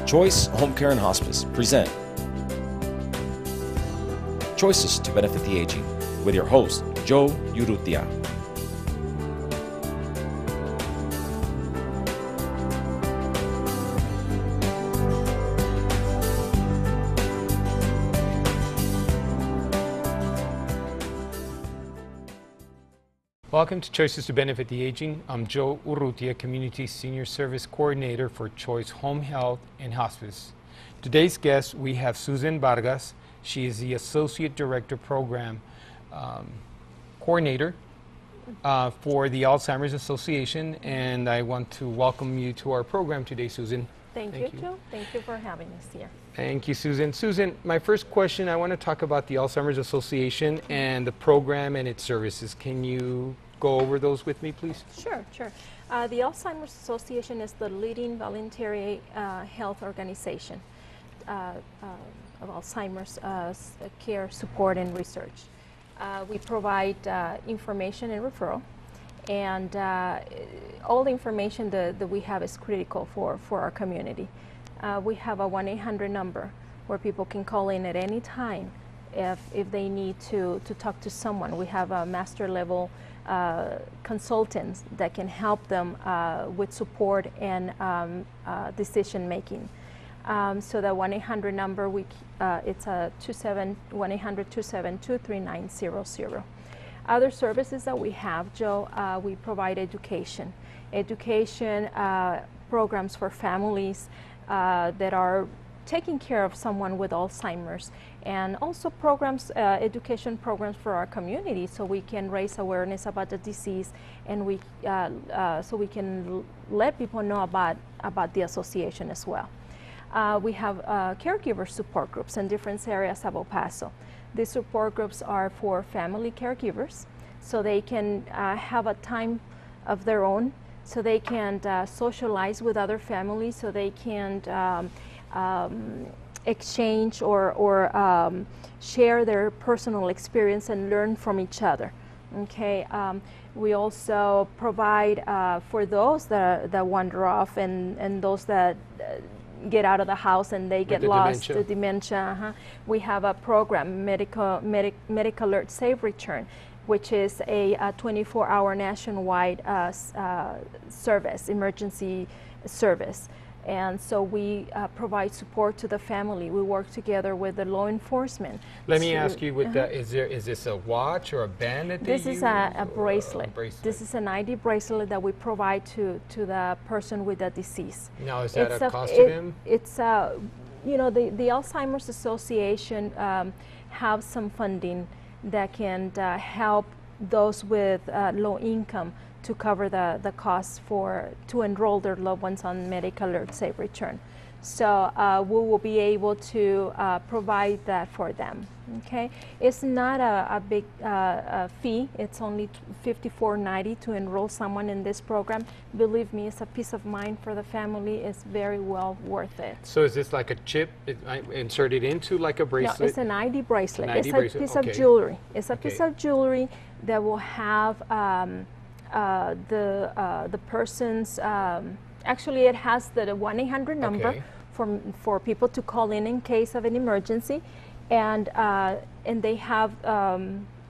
Choice Home Care and Hospice present Choices to Benefit the Aging with your host, Joe Urrutia. Welcome to Choices to Benefit the Aging. I'm Joe Urrutia, Community Senior Service Coordinator for Choice Home Health and Hospice. Today's guest, we have Susan Vargas. She is the Associate Director Program Coordinator for the Alzheimer's Association, and I want to welcome you to our program today, Susan. Thank you, Joe. Thank you for having us here. Thank you, Susan. Susan, my first question, I want to talk about the Alzheimer's Association and the program and its services. Can you go over those with me, please? Sure. The Alzheimer's Association is the leading voluntary health organization of Alzheimer's care, support, and research. We provide information and referral, and all the information that we have is critical for our community. We have a 1-800 number where people can call in at any time if they need to talk to someone. We have a master level consultants that can help them with support and decision making. So the 1-800 number, it's a 1-800-272-3900. Other services that we have, Joe, we provide education programs for families that are taking care of someone with Alzheimer's, and also programs, education programs for our community, so we can raise awareness about the disease, and so we can let people know about the association as well. We have caregiver support groups in different areas of El Paso. These support groups are for family caregivers, so they can have a time of their own, so they can socialize with other families, so they can exchange or share their personal experience and learn from each other. Okay. We also provide for those that wander off and those that get out of the house and they get lost, the dementia. We have a program, Medical Alert Safe Return, which is a 24-hour nationwide service, emergency service. And so we provide support to the family. We work together with the law enforcement. Let me ask you, with that, is this a watch or a band that they use? This is a bracelet. This is an ID bracelet that we provide to the person with the disease. Now, is that a cost to them? It's you know, the Alzheimer's Association have some funding that can help those with low income to cover the costs to enroll their loved ones on Medical Alert Safe Return. So we will be able to provide that for them. Okay, it's not a big fee. It's only $54.90 to enroll someone in this program. Believe me, it's a peace of mind for the family. It's very well worth it. So is this like a chip inserted into like a bracelet? No, it's an ID bracelet. An ID it's bracelet. A piece of jewelry. It's a piece of jewelry that will have the person's, actually it has the 1-800 number for people to call in case of an emergency, and they have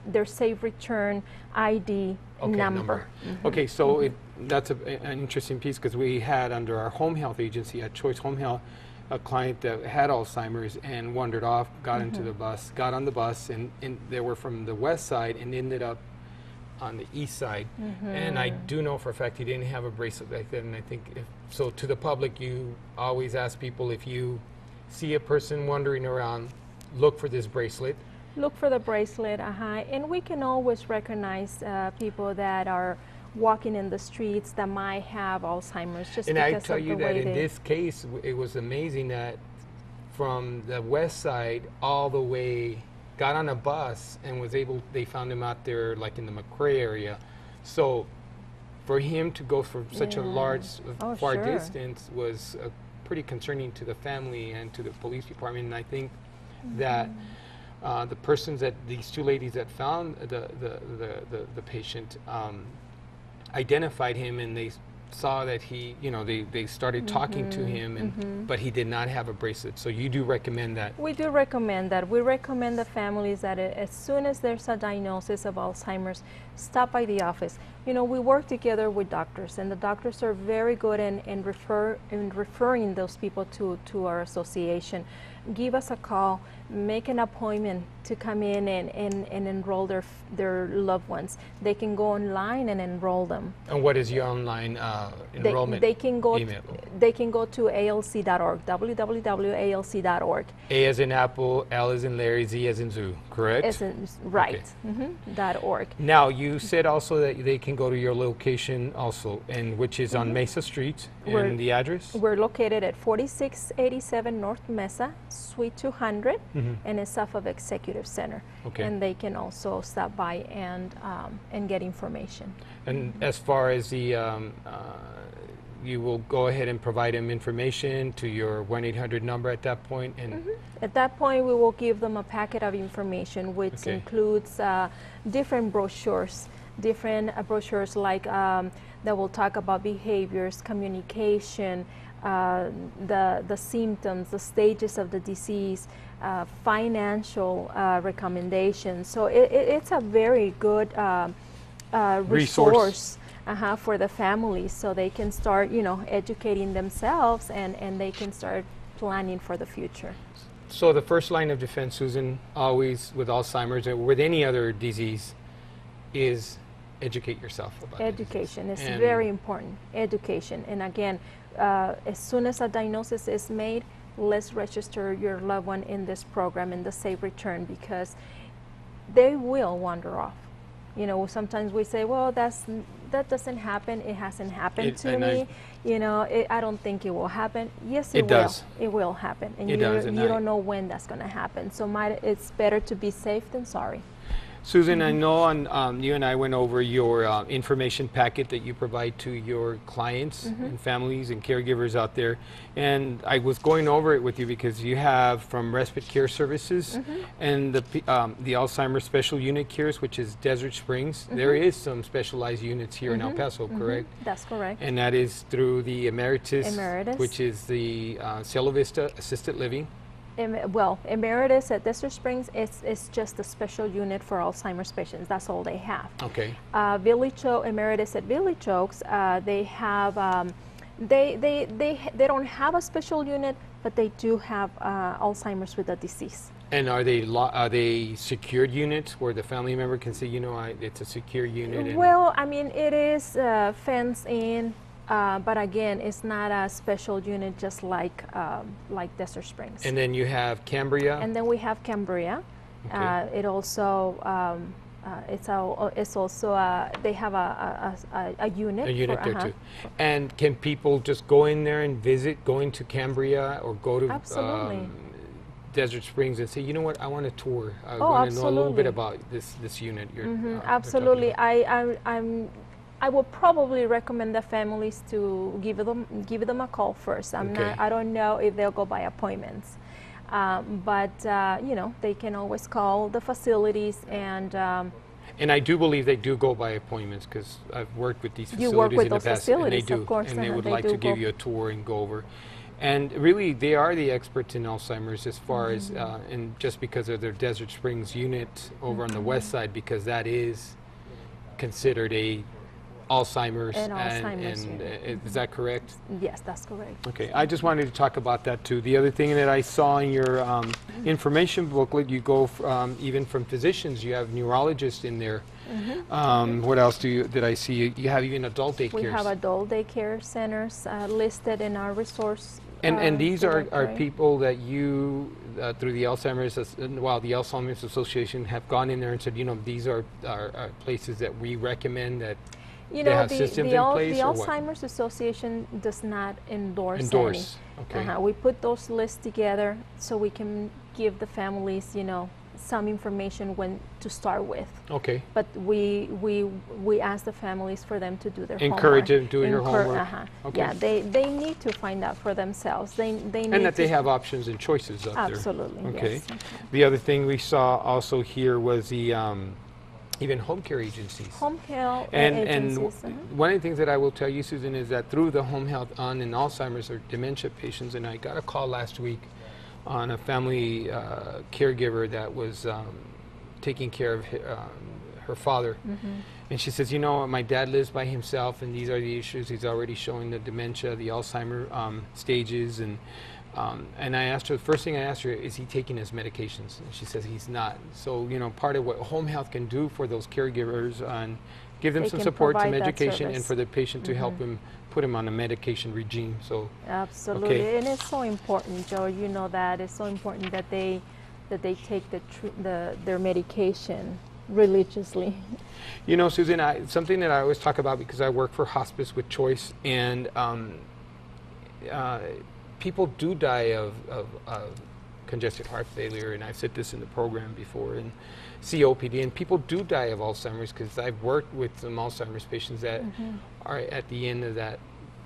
their safe return ID number. Okay, so that's an interesting piece, because we had under our home health agency at Choice Home Health a client that had Alzheimer's and wandered off, got on the bus, and they were from the west side and ended up on the east side. And I do know for a fact he didn't have a bracelet back then, and I think so to the public, you always ask people, if you see a person wandering around, look for this bracelet. Look for the bracelet, and we can always recognize people that are walking in the streets that might have Alzheimer's, just and because I tell of you the that way in this case, it was amazing that from the west side all the way, got on a bus and was able, they found him out there like in the McRae area. So for him to go for such a large, far distance was pretty concerning to the family and to the police department. And I think that the persons that, these two ladies that found the patient identified him, and they saw that he, they started talking to him, and but he did not have a bracelet. So you do recommend that? We do recommend that. We recommend the families that as soon as there's a diagnosis of Alzheimer's, stop by the office. We work together with doctors, and the doctors are very good in referring those people to our association. Give us a call, make an appointment to come in and enroll their loved ones. They can go online and enroll them. And what is your online enrollment they can go email? They can go to alc.org, www.alc.org. A as in Apple, L as in Larry, Z as in Zoo, correct? Right. Okay. .org. Now, you said also that they can go to your location also, and which is on Mesa Street, and the address? We're located at 4687 North Mesa, Suite 200, and it's off of Executive Center. Okay. And they can also stop by and get information. And as far as the, you will go ahead and provide them information to your 1-800 number at that point? And At that point, we will give them a packet of information, which includes different brochures, like that will talk about behaviors, communication, the symptoms, the stages of the disease, financial recommendations. So it's a very good resource for the families, so they can start, educating themselves, and they can start planning for the future. so the first line of defense, Susan, always with Alzheimer's or with any other disease, is educate yourself about Education is And very important. Education, and again, as soon as a diagnosis is made, let's register your loved one in this program, in the Safe Return, because they will wander off. Sometimes we say, well, that doesn't happen. It hasn't happened to me. I don't think it will happen. Yes, it will. does. It will happen, and It does, and you don't know when that's going to happen. So it's better to be safe than sorry. Susan, I know you and I went over your information packet that you provide to your clients and families and caregivers out there, and I was going over it with you because you have from Respite Care Services and the Alzheimer's Special Unit Cares, which is Desert Springs. There is some specialized units here in El Paso, correct? That's correct. And that is through the Emeritus, Emeritus. which is the Cielo Vista Assisted Living. Emeritus at Desert Springs is just a special unit for Alzheimer's patients. That's all they have. Okay. Emeritus at Village Oaks, they have they don't have a special unit, but they do have Alzheimer's with a disease. And are they secured units where the family member can say, it's a secure unit? Well, I mean, it is fenced in. But again, it's not a special unit just like Desert Springs. And then you have Cambria. And then we have Cambria. Okay. It also it's also they have a unit. A unit for, there too. And can people just go in there and visit, going to Cambria or go to Absolutely. Desert Springs and say, you know what, I want a tour. I want to know a little bit absolutely. about this unit. Absolutely. I would probably recommend the families to give them a call first. I don't know if they'll go by appointments, but they can always call the facilities and. And I do believe they do go by appointments because I've worked with these facilities you work with in the those past, facilities, and they do, of course, and they would like to give you a tour and go over. And really, they are the experts in Alzheimer's as far as, and just because of their Desert Springs unit over on the west side, because that is considered a Alzheimer's, and is that correct? Yes, that's correct. Okay, I just wanted to talk about that too. The other thing that I saw in your information booklet, you go even from physicians. You have neurologists in there. What else did I see? You have even adult daycare. We have adult daycare centers listed in our resource. And these are people that you, through the Alzheimer's Association, have gone in there and said, these are places that we recommend that they have systems in place. The or Alzheimer's Association does not endorse any. Okay. We put those lists together so we can give the families, some information when to start with. Okay. But we ask the families for them to do their encourage homework. them to do your homework. Okay. Yeah, they need to find out for themselves. They need and that they have options and choices out Absolutely, there. Okay. yes. The other thing we saw also here was the even home care agencies. Home health And agencies. one of the things that I will tell you, Susan, is that through the home health on and Alzheimer's or dementia patients, and I got a call last week on a family caregiver that was taking care of her father. And she says, you know, my dad lives by himself, and these are the issues. He's already showing the dementia, the Alzheimer stages, and I asked her, the first thing I asked her, is he taking his medications? And she says he's not. So, you know, part of what home health can do for those caregivers and give them They some can support, some provide that education, and service. for the patient to help him put him on a medication regime. So Absolutely, okay. and it's so important, Joe. You know that it's so important that they take their medication religiously. You know, Susan, something that I always talk about, because I work for Hospice with Choice, and people do die of congestive heart failure, and I've said this in the program before, and COPD, and people do die of Alzheimer's, because I've worked with some Alzheimer's patients that are at the end of that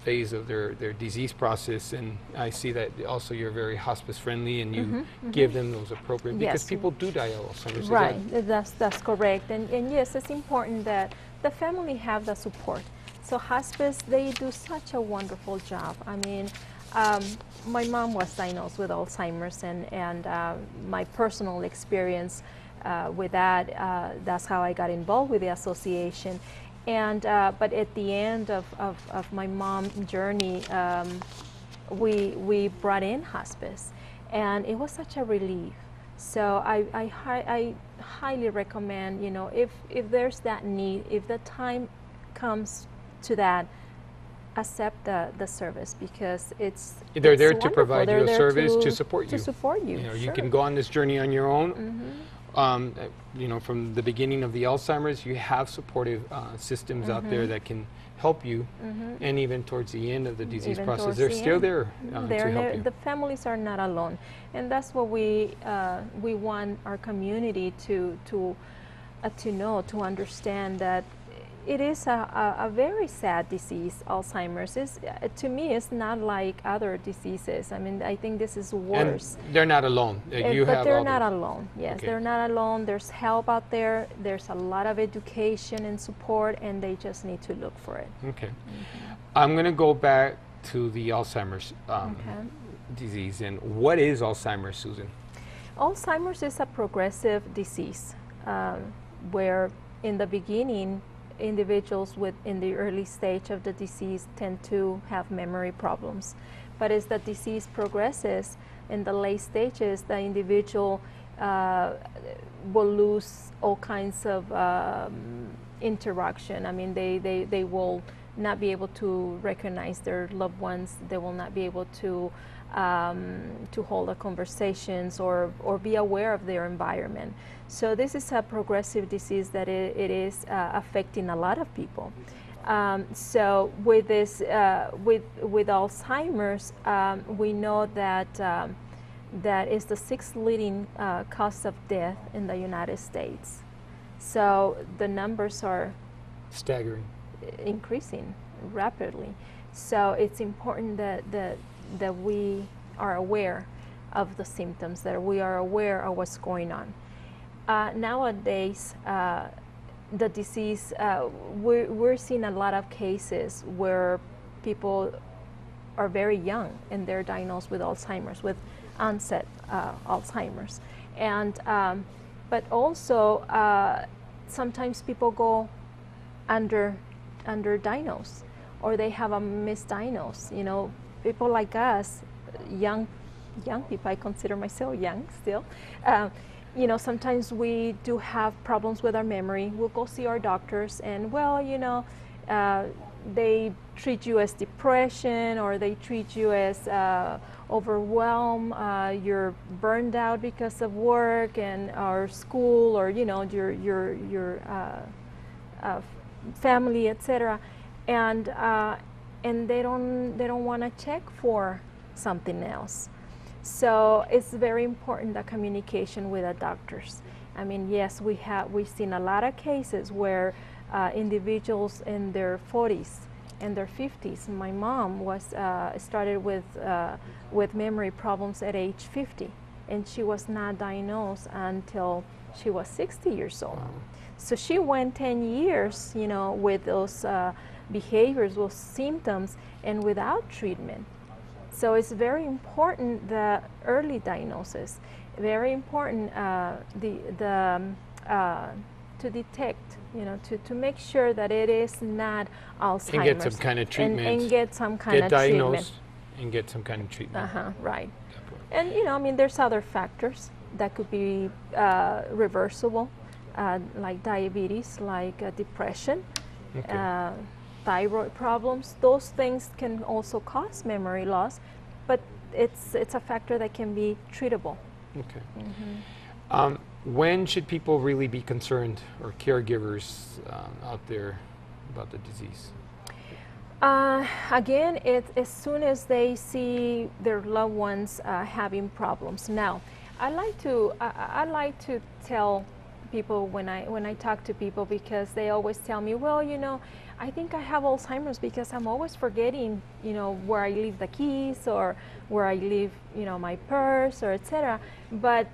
phase of their disease process, and I see that also you're very hospice friendly, and you give them those appropriate, because Yes. people do die of Alzheimer's. Right, that's correct, and yes, it's important that the family have the support. So hospice, they do such a wonderful job. I mean, my mom was diagnosed with Alzheimer's, and my personal experience with that, that's how I got involved with the association. And but at the end of my mom's journey, we brought in hospice, and it was such a relief. So I highly recommend, you know, if there's that need, if the time comes to that, accept the service, because they're there to wonderful. provide They're you a there service, to support you. To support you. You know, sure. you can go on this journey on your own. You know, from the beginning of the Alzheimer's, you have supportive systems out there that can help you, and even towards the end of the disease Even process, towards they're the still end. there to help you. The families are not alone, and that's what we want our community to know, to understand that it is a very sad disease. Alzheimer's is, to me, it's not like other diseases. I mean, I think this is worse. And they're not alone. But they're not alone. Yes, Okay. they're not alone. There's help out there. There's a lot of education and support, and they just need to look for it. Okay. I'm going to go back to the Alzheimer's Okay. disease. And what is Alzheimer's, Susan? Alzheimer's is a progressive disease where in the beginning, individuals in the early stage of the disease tend to have memory problems. But as the disease progresses, in the late stages, the individual will lose all kinds of interaction. I mean, they will not be able to recognize their loved ones. They will not be able to hold a conversations or be aware of their environment. So this is a progressive disease that it is affecting a lot of people. So with this, with Alzheimer's, we know that that is the 6th leading cause of death in the United States. So the numbers are Staggering. increasing rapidly. So it's important that we are aware of the symptoms, that we are aware of what's going on. Nowadays, the disease, we're seeing a lot of cases where people are very young and they're diagnosed with Alzheimer's, with onset Alzheimer's. And, but also, sometimes people go underdiagnosed, or they have a misdiagnosed. You know, people like us, young people, I consider myself young still, you know, sometimes we do have problems with our memory. We'll go see our doctors, and well, you know, they treat you as depression, or they treat you as overwhelmed. You're burned out because of work and or school, or you know, your family, etc. And they don't want to check for something else. So it's very important, the communication with the doctors. I mean, yes, we've seen a lot of cases where individuals in their 40s and their 50s. My mom was started with memory problems at age 50, and she was not diagnosed until she was 60 years old. Wow. So she went 10 years, you know, with those behaviors, those symptoms, and without treatment. So it's very important, the early diagnosis, very important to detect, you know, to make sure that it is not Alzheimer's. And get some kind of treatment. And get some kind of diagnosed treatment. and get some kind of treatment. Right. And, you know, I mean, there's other factors that could be reversible, like diabetes, like depression, Okay. thyroid problems. Those things can also cause memory loss, but it's a factor that can be treatable. Okay. When should people really be concerned, or caregivers out there, about the disease? Again, as soon as they see their loved ones having problems. Now, I like to tell people when I talk to people, because they always tell me, well, you know, I think I have Alzheimer's because I'm always forgetting, you know, where I leave the keys, or where I leave, you know, my purse, or etc. But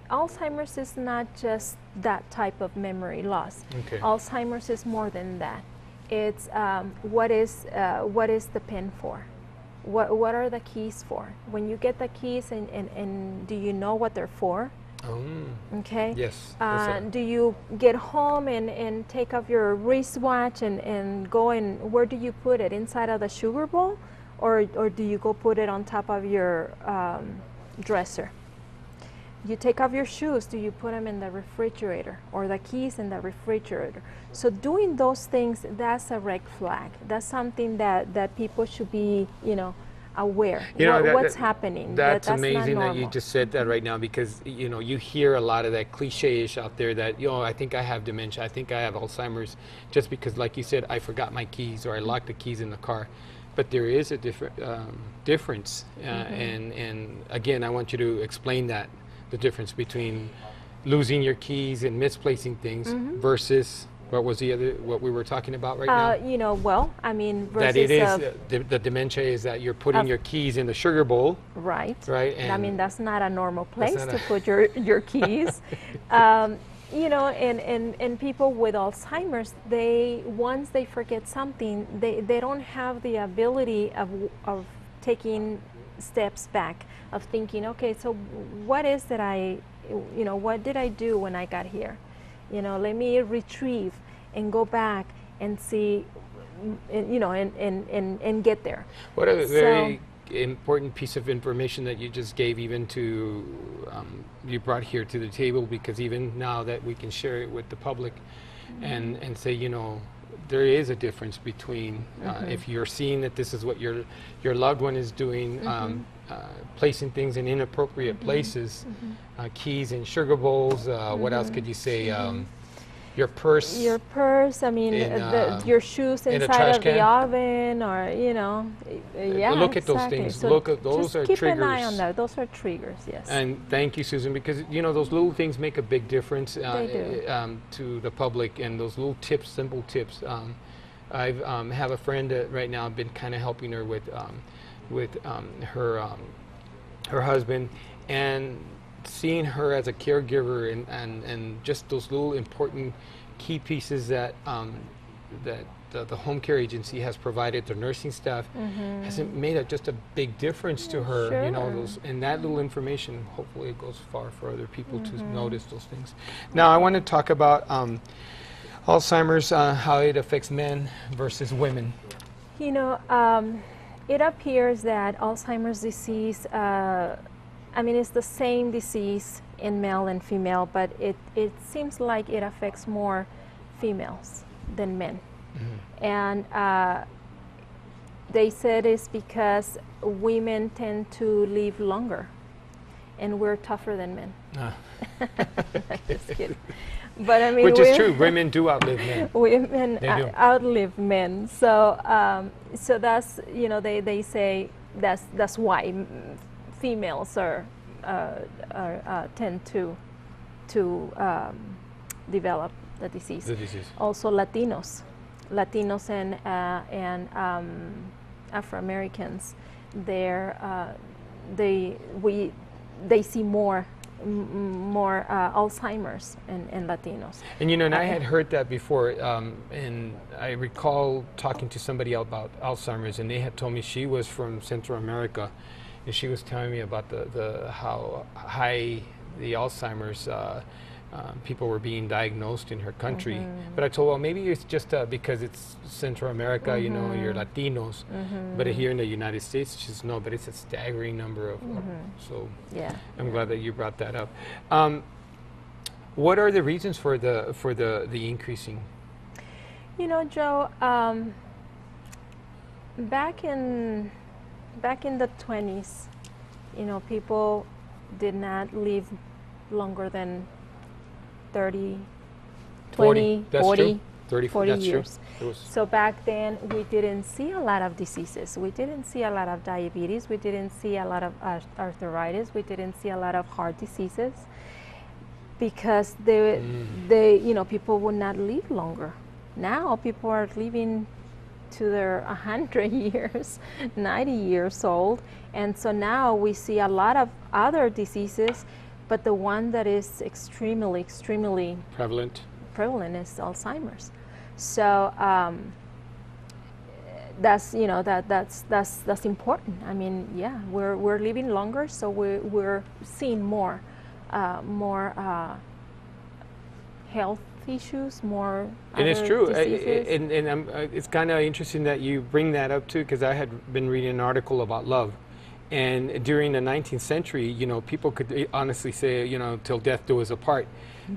Alzheimer's is not just that type of memory loss. Okay. Alzheimer's is more than that. It's what is the pin for? What are the keys for? When you get the keys, and do you know what they're for? Okay. Yes. Do you get home and take off your wristwatch and go, and where do you put it? Inside of the sugar bowl, or do you go put it on top of your dresser? You take off your shoes, do you put them in the refrigerator, or the keys in the refrigerator? So doing those things, that's a red flag. That's something that people should be, you know, aware. You know, what's happening. That's not amazing that you normal. just said that right now, because, you know, you hear a lot of that cliche-ish out there that, you know, I think I have dementia, I think I have Alzheimer's, just because, like you said, I forgot my keys, or I locked the keys in the car. But there is a difference, and again, I want you to explain that, the difference between losing your keys and misplacing things versus what we were talking about right now. You know, well, I mean, versus that it is the dementia is that you're putting your keys in the sugar bowl. Right. Right. And I mean, that's not a normal place not to put your keys. You know, and people with Alzheimer's, once they forget something, they don't have the ability of taking steps back, of thinking, okay, so what is that what did I do when I got here? You know, let me retrieve and go back and see, you know, and get there. What a very important piece of information that you just gave, even to you brought here to the table, because even now that we can share it with the public and say, you know, there is a difference between if you're seeing that this is what your loved one is doing, placing things in inappropriate places, keys in sugar bowls, what else could you say? Your purse. Your purse, I mean, your shoes inside of the oven, or, you know, yeah, look at exactly. those things. So look at those, are keep triggers. an eye on that. Those are triggers, yes. And thank you, Susan, because, you know, those little things make a big difference They do. To the public, and those little tips, simple tips. I have a friend that right now I've been kind of helping her with her husband, and seeing her as a caregiver, and just those little important key pieces that the home care agency has provided, the nursing staff, has made just a big difference to her. Sure. You know, and that little information, hopefully it goes far for other people to notice those things. Now I want to talk about Alzheimer's, how it affects men versus women. You know, it appears that Alzheimer's disease, I mean, it's the same disease in male and female, but it seems like it affects more females than men. And they said it's because women tend to live longer, and we're tougher than men. Just kidding. But I mean, which is true. Women do outlive men. Women outlive men. So, so that's, you know, they say that's why females tend to develop the disease. Also, Latinos and Afro Americans, they see more Alzheimer's in Latinos. And you know, and I had heard that before, and I recall talking to somebody about Alzheimer's, and they had told me she was from Central America, and she was telling me about how high the Alzheimer's people were being diagnosed in her country. But I told her, well, maybe it's just because it's Central America, you know, you're Latinos. But here in the United States, she says, no, but it's a staggering number of, so Yeah. I'm glad that you brought that up. What are the reasons for the increasing? You know, Joe, back in the 20s, you know, people did not live longer than 30, 20, 40, 30, 40 that's years. True. So back then, we didn't see a lot of diseases. We didn't see a lot of diabetes. We didn't see a lot of arthritis. We didn't see a lot of heart diseases because they, you know, people would not live longer. Now people are living to their 100 years, 90 years old. And so now we see a lot of other diseases, but the one that is extremely Prevalent is Alzheimer's. So that's, you know, that's important. I mean, yeah, we're living longer, so we're seeing more health issues, more and it's other true. diseases. It's kind of interesting that you bring that up too, because I had been reading an article about love. And during the 19th century, you know, people could honestly say, you know, till death do us apart.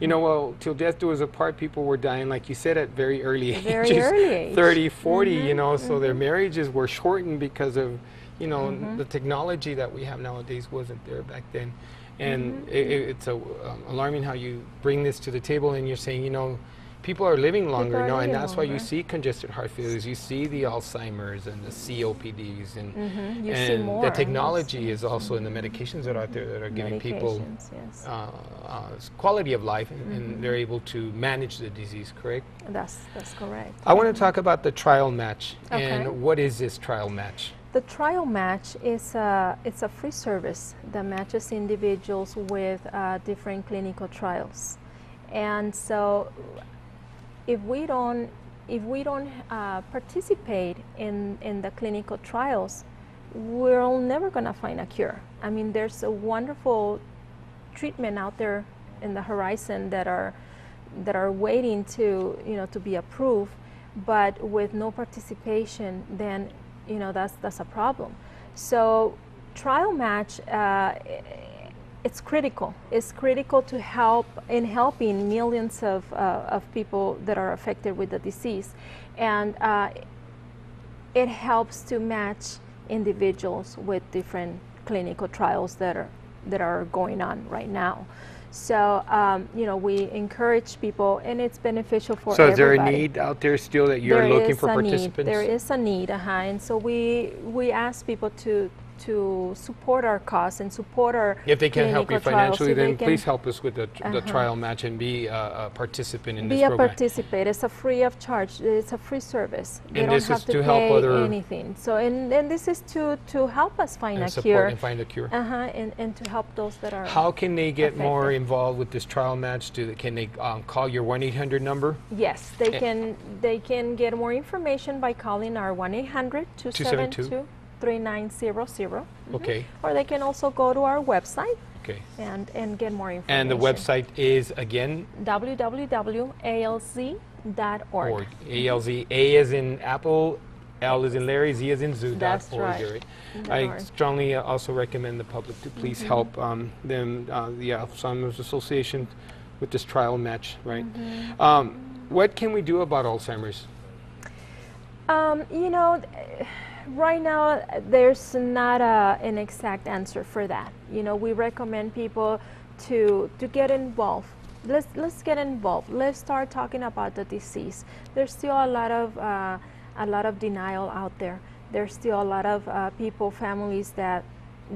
You know, well, till death do us apart, people were dying, like you said, at very early Very ages, early age. 30, 40, you know, so their marriages were shortened because of, you know, the technology that we have nowadays wasn't there back then. And it's alarming how you bring this to the table and you're saying, you know, people are living longer now, and that's why you see congested heart failures, you see the Alzheimer's and the COPDs, and, You see and more. the technology is also in the medications that are out there that are giving people Yes. quality of life, and they're able to manage the disease, correct? That's correct. I want to talk about the trial match. Okay. And what is this trial match? The trial match is it's a free service that matches individuals with different clinical trials, and so if we don't participate in the clinical trials, we're never going to find a cure. I mean, there's a wonderful treatment out there in the horizon that are waiting to, you know, to be approved, but with no participation, then, you know, that's a problem. So trial match, it's critical. It's critical to helping millions of people that are affected with the disease, and it helps to match individuals with different clinical trials that are going on right now. So you know, we encourage people, and it's beneficial for everybody. So is there a need out there still that you're looking for participants? There is a need, and so we ask people to support our cause and support our If they can't help you financially, then so please help us with the trial match and be a participant in this program. program. Be a participant. It's a free of charge. It's a free service. They And don't this have is to to help pay other anything. So and this is to help us find a support cure. and find a cure. And to help those that are. How can they get more affected. involved with this trial match? Can they call your 1-800 number? Yes, they can get more information by calling our 1-800-272-3900. Okay. Or they can also go to our website. Okay. And get more information. And the website is again www.alz.org. ALZ. A as in Apple, L as in Larry, Z as in Zoo. That's .org, right. I strongly also recommend the public to please help them, the Alzheimer's Association, with this trial match, right? What can we do about Alzheimer's? You know, right now there's not an exact answer for that. You know, we recommend people to get involved. Let's get involved. Let's start talking about the disease. There's still a lot of denial out there. There's still a lot of people, families that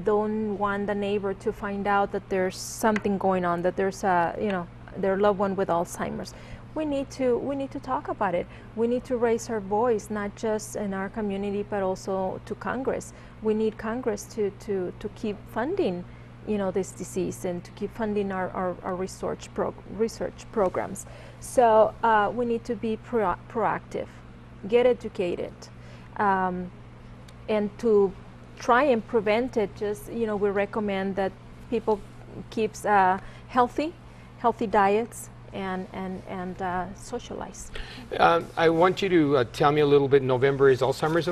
don't want the neighbor to find out that there's something going on, that there's their loved one with Alzheimer's. we need to talk about it. We need to raise our voice, not just in our community, but also to Congress. We need Congress to keep funding, you know, this disease and to keep funding our research programs. So we need to be proactive, get educated, and to try and prevent it. Just, you know, we recommend that people keep healthy diets and socialize. I want you to tell me a little bit. November is Alzheimer's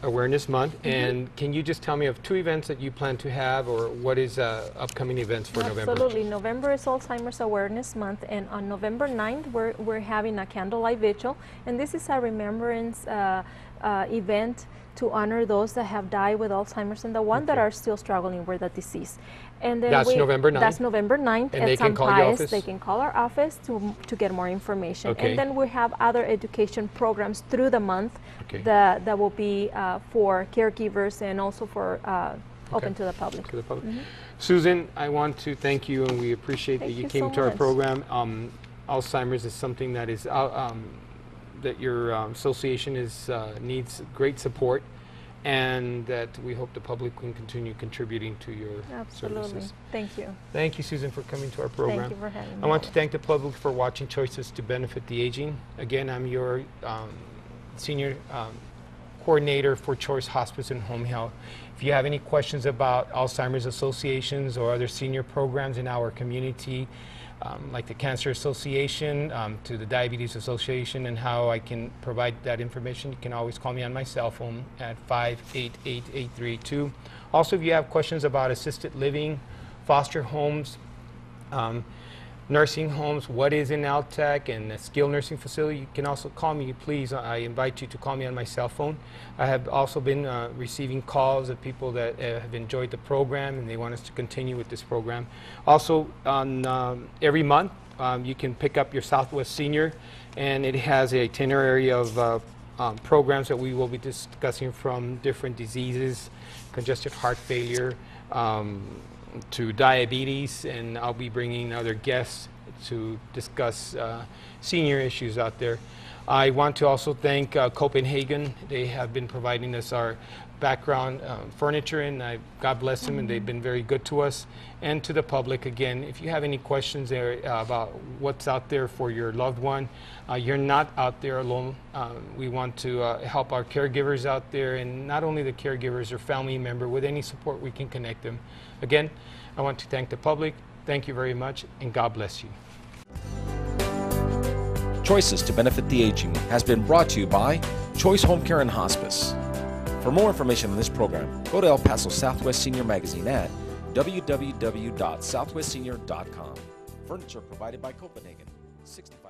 Awareness Month, and can you just tell me of 2 events that you plan to have, or what is upcoming events for November? Absolutely. November is Alzheimer's Awareness Month, and on November 9th we're having a candlelight vigil, and this is a remembrance event to honor those that have died with Alzheimer's and the ones that are still struggling with the disease. And then that's November 9th? That's November 9th. And they can call your office? They can call our office to get more information. Okay. And then we have other education programs through the month that will be for caregivers and also for open to the public. To the public. Susan, I want to thank you, and we appreciate that you came to our program. Alzheimer's is something that is that your association needs great support, and that we hope the public can continue contributing to your services. Thank you. Thank you, Susan, for coming to our program. Thank you for having me. I want to thank the public for watching Choices to Benefit the Aging. Again, I'm your senior coordinator for Choice Hospice and Home Health. If you have any questions about Alzheimer's associations or other senior programs in our community, like the Cancer Association, to the Diabetes Association, and how I can provide that information, you can always call me on my cell phone at 588-8332. Also, if you have questions about assisted living, foster homes, nursing homes, what is an LTAC, and a skilled nursing facility, you can also call me, please. I invite you to call me on my cell phone. I have also been receiving calls of people that have enjoyed the program and they want us to continue with this program. Also, on every month, you can pick up your Southwest Senior, and it has an itinerary of programs that we will be discussing, from different diseases, congestive heart failure, to diabetes, and I'll be bringing other guests to discuss senior issues out there. I want to also thank Copenhagen. They have been providing us our background furniture, and God bless them, and they've been very good to us. And to the public, again, if you have any questions there about what's out there for your loved one, you're not out there alone. We want to help our caregivers out there, and not only the caregivers or family member, with any support we can connect them. Again, I want to thank the public. Thank you very much, and God bless you. Choices to Benefit the Aging has been brought to you by Choice Home Care and Hospice. For more information on this program, go to El Paso Southwest Senior Magazine at www.southwestsenior.com. Furniture provided by Copenhagen, 65